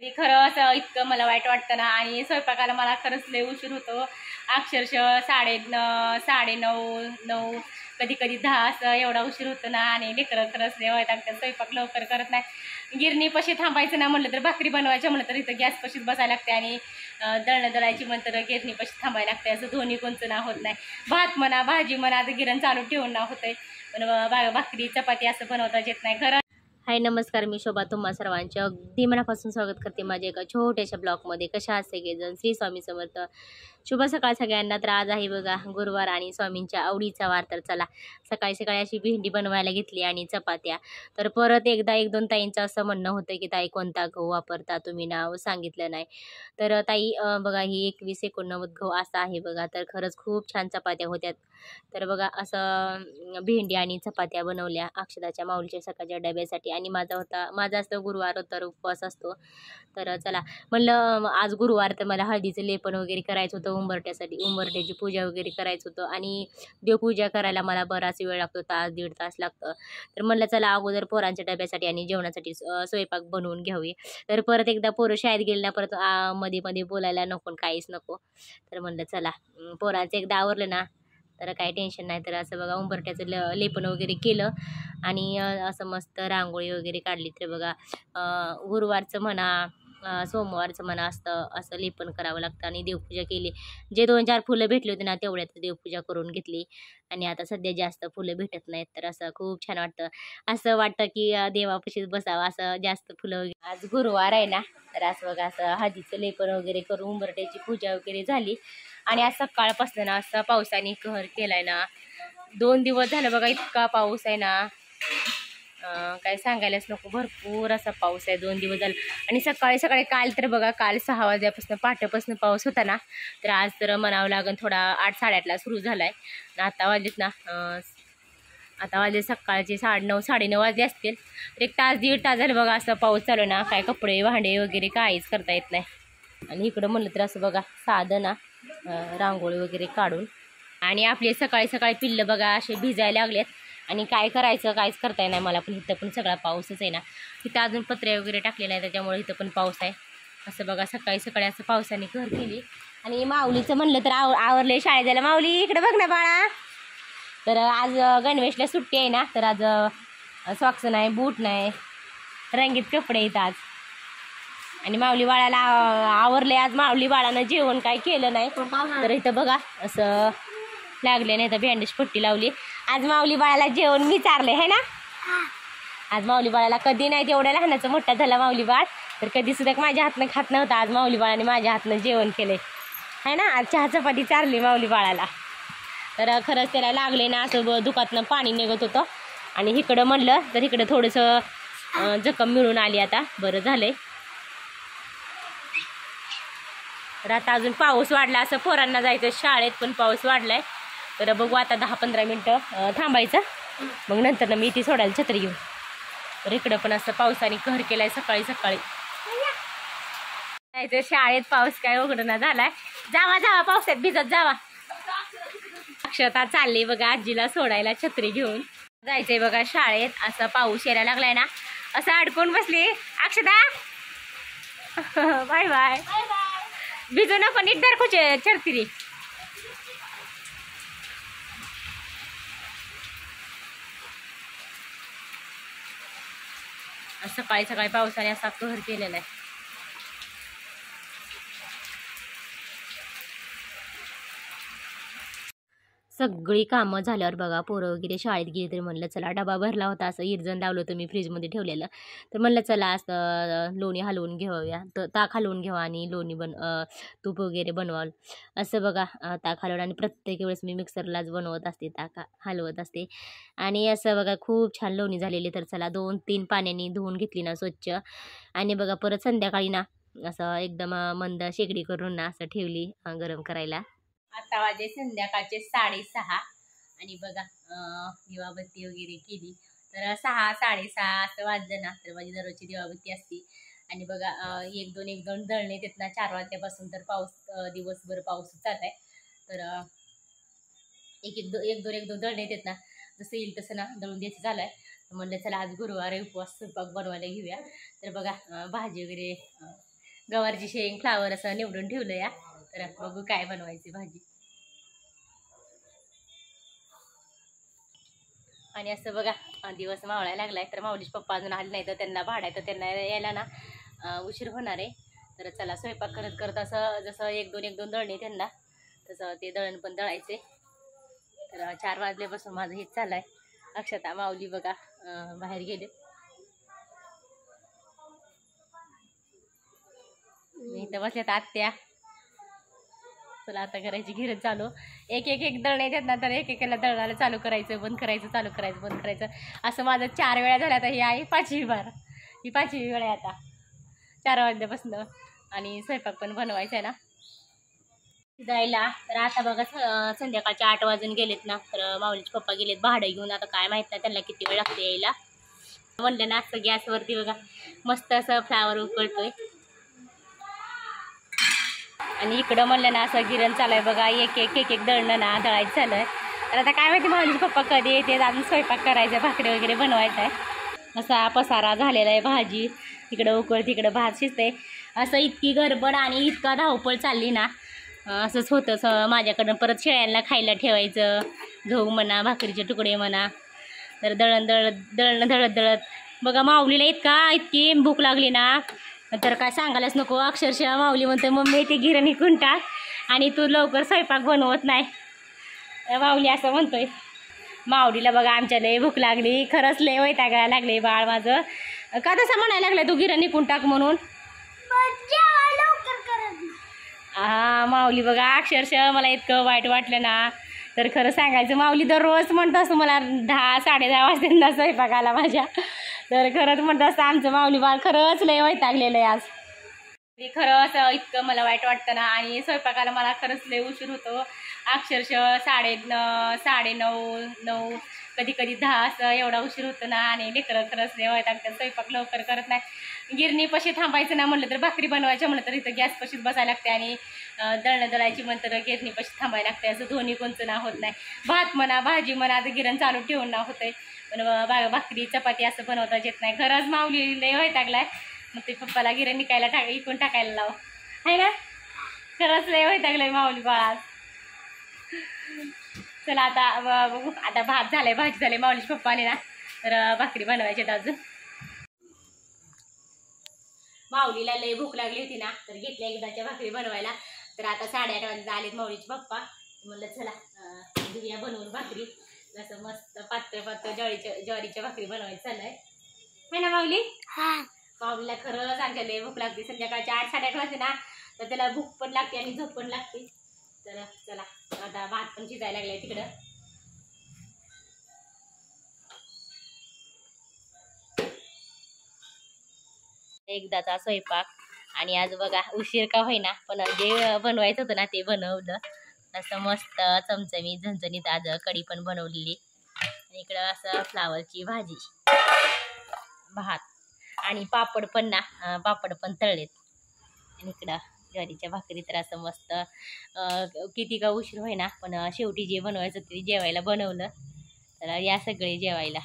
ते खरं असं इतकं मला वाईट वाटतं ना. आणि स्वयंपाकाला मला खरंच लय उशीर होतो. अक्षरशः 9:30 कधी कधी 10 असं एवढा उशीर होतो ना. आणि लेकरं खरंच लय वैतागतात, स्वयंपाक लवकर करत नाही. गिरणीपाशी थांबायचं ना म्हणलं तर, भाकरी बनवायच्या म्हणलं तर इथं गॅसपाशीच बसायला लागते. आणि दळणं दळायची म्हणतं गिरणीपाशी थांबायला लागते. असं दोन्ही कोणचं ना होत नाही. भात म्हणा भाजी म्हणा आता गिरण चालू ठेवून ना होतंय, पण भाकरी चपाती असं बनवताच येत नाही. खरं हाय नमस्कार, मी शोभा तुम्हा सर्वांचे अगदी मनापासून स्वागत करते माझ्या एका छोट्याशा ब्लॉगमध्ये. कशा असते सगळेजण? श्री स्वामी समर्थ. शुभ सकाळ सगळ्यांना. तर आज आहे बघा गुरुवार आणि स्वामींच्या आवडीचा वार. तर चला सकाळी सकाळी अशी भेंडी बनवायला घेतली आणि चपात्या. तर परत एकदा 1-2 ताईंचं असं म्हणणं होतं की ताई कोणता गहू वापरता, तुम्ही नाव सांगितलं नाही. तर ताई बघा ही 2189 गहू असा आहे बघा. तर खरंच खूप छान चपात्या होत्या. तर बघा असं भेंडी आणि चपात्या बनवल्या अक्षदाच्या माऊलीच्या सकाळच्या डब्यासाठी. आणि माझा असतो गुरुवार तर उपवास असतो. तर चला म्हणलं आज गुरुवार तर मला हळदीचं लेपन वगैरे करायचं होतं उंबरठ्यासाठी. उंबरठ्याची पूजा वगैरे करायचं होतं. आणि देवपूजा करायला मला बराच वेळ लागतो, 1-1.5 तास लागतं. तर म्हणलं चला अगोदर पोरांच्या डब्यासाठी आणि जेवणासाठी स्वयंपाक बनवून घ्यावी. तर परत एकदा पोरं शाळेत गेले ना परत मध्ये मध्ये बोलायला नको, काहीच नको. तर म्हणलं चला पोरांचं एकदा आवरलं ना तर काही टेन्शन नाही. तर असं बघा उंबरठ्याचं लेपन वगैरे केलं आणि असं मस्त रांगोळी वगैरे काढली. तर बघा गुरुवारचं म्हणा सोमवारचं म्हणा असं लेपन करावं लागतं. आणि देवपूजा केली. जे 2-4 फुलं भेटली होती ना तेवढ्यात देवपूजा करून घेतली. आणि आता सध्या जास्त फुलं भेटत नाहीत तर असं खूप छान वाटतं. असं वाटतं की देवापाशीच बसावं, असं जास्त फुलं. आज गुरुवार आहे ना तर असं बघा असं हळदीचं लेपन वगैरे करून उंबरठ्याची पूजा वगैरे झाली. आणि आज सकाळपासून ना असा पावसाने कहर केलाय ना. 2 दिवस झालं बघा इतका पाऊस आहे ना, काय सांगायलाच नको. भरपूर असा पाऊस आहे 2 दिवस झालं. आणि सकाळी सकाळी काल तर बघा काल 6 वाजल्यापासून पहाटेपासून पाऊस होता ना. तर आज तर म्हणावं लागेल थोडा 8-8:30ला सुरू झालाय. आता वाजलेत ना आता वाजले सकाळचे 9:30-9:30 वाजले असतील. तर 1 तास 1.5 तास झालं बघा असं पाऊस चालू ना. काय कपडे भांडे वगैरे काहीच करता येत नाही. आणि इकडं म्हणलं तर असं बघा साधं ना रांगोळी वगैरे काढून. आणि आपले सकाळी सकाळी पिल्लं बघा असे भिजायला लागलेत. आणि काय करायचं काहीच करता नाही मला. पण इथं पण सगळा पाऊसच आहे ना. इथं अजून पत्रे वगैरे टाकलेले आहे त्याच्यामुळे इथं पण पाऊस आहे. असं बघा सकाळी सकाळी असं पावसाने कहर केली. आणि माऊलीचं म्हणलं तर आवरले शाळेत जायला. माऊली इकडे बघ ना बाळा. तर आज गणवेशला सुट्टी आहे ना. तर आज सॉक्स नाही, बूट नाही, रंगीत कपडे आहेत आज. आणि माऊली बाळाला आवरले. आज माऊली बाळानं जेवण काय केलं नाही. तर इथं बघा असं लागले नाही तर बँडेज पट्टी लावली. आज माऊली बाळाला जेवण मी चारले है ना. आज माऊली बाळाला कधी नाही तेवढ्या लहानाचं मोठा झाला माऊली बाळ. तर कधी सुद्धा माझ्या हातनं खात नव्हता. आज माऊली बाळाने माझ्या हातनं जेवण केले है ना. आज चहा चपाती चारली माऊली बाळाला. तर खरंच त्याला लागले ना असं दुखातनं पाणी निघत होतं. आणि इकडं म्हणलं तर इकडं थोडंसं जखम मिळून आली. आता बरं झालंय. तर आता अजून पाऊस वाढला. असं पोरांना जायचं शाळेत पण पाऊस वाढलाय. तर बघू आता 10-15 मिनटं थांबायचं. मग नंतर ना मी ती सोडायला छत्री घेऊन. तर इकडं पण असं पावसाने कहर केलाय सकाळी सकाळी. जायचं शाळेत. पाऊस काय उघडना झालाय. जावा पावसात भिजत जावा. अक्षता चालली बघा आजीला सोडायला छत्री घेऊन. जायचंय बघा शाळेत. असा पाऊस यायला लागलाय ना. असं अडकून बसली अक्षता. Bye bye. भिजू नको नीट धरकुचे छत्री. सकाळी सकाळी पावसाने असा कहर केलेला आहे. सगळी कामं झाल्यावर बघा पोरं वगैरे शाळेत गेली. तर म्हणलं चला डबा भरला होता असं इरजण लावलं होतं मी फ्रीजमध्ये ठेवलेलं. तर म्हणलं चला असं लोणी हलवून घेऊया. तर ताक हलवून घेऊ आणि लोणी तूप वगैरे बनवाल असं बघा ताक हलवून. आणि प्रत्येक वेळेस मी मिक्सरलाच बनवत असते, ताक हलवत असते. आणि असं बघा खूप छान लोणी झालेली. तर चला 2-3 पाण्याने धुवून घेतली ना स्वच्छ. आणि बघा परत संध्याकाळी ना असं एकदम मंद शेगडी करून ना असं ठेवली गरम करायला. आता वाजे संध्याकाळचे 6:30. आणि बघा दिवाबत्ती वगैरे केली. तर 6-6:30 असं वाजलं ना तर माझी दररोजची दिवाबत्ती असते. आणि बघा 1-2 दळणे येतात ना 4 वाजल्यापासून. तर पाऊस दिवसभर पाऊस चालू आहे. तर 1-2 दळणे येतात ना. जसं येईल तसं ना दळून द्यायचं झालं आहे. म्हणलं चला आज गुरुवार उपवास स्वयंपाक बनवायला घेऊया. तर बघा भाजी वगैरे गवारची शेंग फ्लावर असं निवडून ठेवलं या. तर बघू काय बनवायची भाजी. आणि असं बघा दिवस मावळायला लागलाय. तर माऊलीचे पप्पा अजून आले नाही, तर त्यांना भाडा आहे, तर त्यांना यायला ना उशीर होणार आहे. तर चला स्वयंपाक करत करत असं जसं एक दोन दळणे त्यांना, तसं ते दळण पण दळायचे. तर 4 वाजल्यापासून माझं हेच चालू आहे. अक्षता माऊली बघा बाहेर गेले. मी इथं बसल्यात आत्या. चला आता करायची गिरण चालू. एक दळणे येतात ना, तर एकेकाला दळणाला चालू करायचं, बंद करायचं, चालू करायचं, बंद करायचं. असं माझं 4 वेळा झालं. आता ही आहे 5वी बार. ही 5वी वेळ आहे आता 4 वाजल्यापासून. आणि स्वयंपाक पण बनवायचा आहे ना जायला. तर आता बघा संध्याकाळचे 8 वाजून गेलेत ना. तर माऊलीचे पप्पा गेलेत भाडं घेऊन. आता काय माहित नाही त्यांना किती वेळ लागते यायला. म्हणलं ना असं गॅसवरती बघा मस्त असं फ्लावर उकळतोय. आणि इकडं म्हणलं ना असं गिरण चालू आहे बघा. एक दळणं ना दळायचं चालू आहे. तर आता काय माहिती माऊलीचे पप्पा कधी येते. अजून स्वयंपाक करायचा, भाकरी वगैरे बनवायचा आहे. असा पसारा झालेला आहे. भाजी इकडं उकळ, तिकडं भात शिजते. असं इतकी गडबड आणि इतका धावपळ चालली ना, असंच होतं माझ्याकडं. परत शेळ्यांना खायला ठेवायचं, गहू म्हणा, भाकरीचे तुकडे म्हणा. तर दळणं दळत बघा माऊलीला इतकी भूक लागली ना, तर काय सांगायलाच नको. अक्षरशः माऊली म्हणते मम्मी ते गिरण इकून टाक आणि तू लवकर स्वयंपाक बनवत नाही. माऊली असं म्हणतोय. माऊलीला बघा आमच्या लय भूक लागली. खरंच लय वैतागायला लागले बाळ माझं. का तसं म्हणायला लागलं तू गिरण इकून टाक म्हणून? हा माऊली बघा अक्षरशः मला इतकं वाईट वाटलं ना. तर खरं सांगायचं माऊली दररोज म्हणत असं मला 10 साडे10 वाजता स्वयंपाकाला माझ्या. तर खरंच म्हणत असतं आमचं माऊली बाळ खरंच लय वैतागलेलं आहे आज. ते खरं असं इतकं मला वाईट वाटतं ना. आणि स्वयंपाकाला मला खरंच लय उशीर होतो. अक्षरशः 9:30 कधी 10 असं एवढा उशीर होतो ना. आणि लेकरं खरंच लय वैतागतात, स्वयंपाक लवकर करत नाही. गिरणीपाशी थांबायचं ना म्हणलं तर, भाकरी बनवायचं म्हणलं तर इथं गॅसपाशीच बसायला लागते. आणि दळणं दळायची म्हणतं तर गिरणीपाशी थांबायला लागते. असं दोन्ही कोणचं ना होत नाही. भात म्हणा, भाजी म्हणा, आता गिरण चालू ठेवून ना होतंय. पण भाकरी चपाती असं बनवताच येत नाही. खरंच माऊली लय वैतागलाय. मग ते पप्पाला गिरण इकून टाकायला लाव आहे ना. खरंच लय वैतागलंय माऊली बाळा. चला आता बघू. आता भात झालाय, भाजी झाली माऊलीच्या पप्पाने ना. तर भाकरी बनवायची अजून. माऊलीला लय भूक लागली होती ना, तर घेतल्या एकदाच्या भाकरी बनवायला. तर आता 8:30 वाजता आलेत माऊलीचे पप्पा. म्हणलं चला घेऊया बनवून भाकरी. असं मस्त पातळ ज्वारीच्या भाकरी बनवायचं चाललंय है ना माऊली. माऊलीला खरंच आमच्या लय भूक लागते. संध्याकाळच्या 8 साडे 8 वाजते ना, तर त्याला भूक पण लागते आणि झोप पण लागते. तर चला आता भात पण शिजायला लागलाय तिकडं. एकदाचा स्वयंपाक. आणि आज बघा उशीर का होईना पण जे बनवायचं होतं ना ते बनवलं. असं मस्त चमचमीत झणझणीत आज कढी पण बनवलेली. आणि इकडं असं फ्लावरची भाजी, भात आणि पापड पण तळलेत. आणि इकडं ज्वारीच्या भाकरी. तर असं मस्त किती का उशीर होईना पण शेवटी जे बनवायचं ते जेवायला बनवलं. तर या सगळे जेवायला.